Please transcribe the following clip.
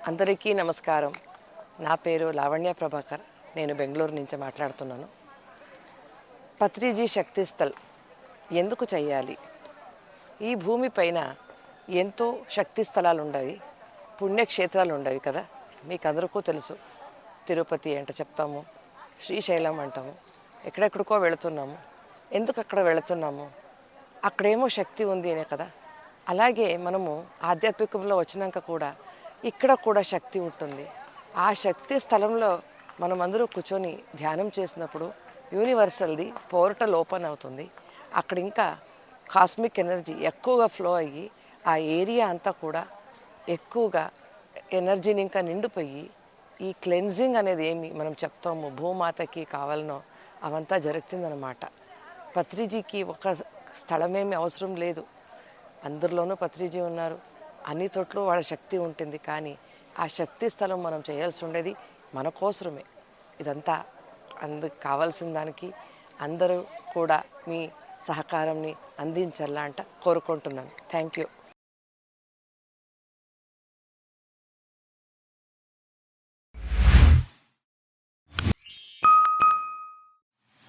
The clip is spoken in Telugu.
అందరికీ నమస్కారం. నా పేరు లావణ్య ప్రభాకర్. నేను బెంగళూరు నుంచి మాట్లాడుతున్నాను. పత్రిజీ శక్తిస్థల్ ఎందుకు చేయాలి? ఈ భూమిపైన ఎంతో శక్తి స్థలాలు ఉండవి, పుణ్యక్షేత్రాలు ఉండవి కదా. మీకు అందరికీ తెలుసు. తిరుపతి అంటే చెప్తాము, శ్రీశైలం అంటాము, ఎక్కడెక్కడికో వెళుతున్నాము. ఎందుకు అక్కడ వెళుతున్నాము? అక్కడేమో శక్తి ఉంది అనే కదా. అలాగే మనము ఆధ్యాత్మికంలో వచ్చినాక కూడా ఇక్కడ కూడా శక్తి ఉంటుంది. ఆ శక్తి స్థలంలో మనమందరూ కూర్చొని ధ్యానం చేసినప్పుడు యూనివర్సల్ది పోర్టల్ ఓపెన్ అవుతుంది. అక్కడ ఇంకా కాస్మిక్ ఎనర్జీ ఎక్కువగా ఫ్లో అయ్యి ఆ ఏరియా అంతా కూడా ఎక్కువగా ఎనర్జీని ఇంకా నిండిపోయి ఈ క్లెన్జింగ్ అనేది ఏమి మనం చెప్తాము భూమాతకి కావాలనో అవంతా జరుగుతుందన్నమాట. పత్రిజీకి ఒక స్థలమేమి అవసరం లేదు. అందరిలోనూ పత్రిజీ ఉన్నారు. అన్ని చోట్ల వాళ్ళ శక్తి ఉంటుంది. కానీ ఆ శక్తి స్థలం మనం చేయాల్సి ఉండేది మన కోసమే. ఇదంతా కావాల్సిన దానికి అందరూ కూడా మీ సహకారంని అందించాలంట కోరుకుంటున్నాను. Thank you.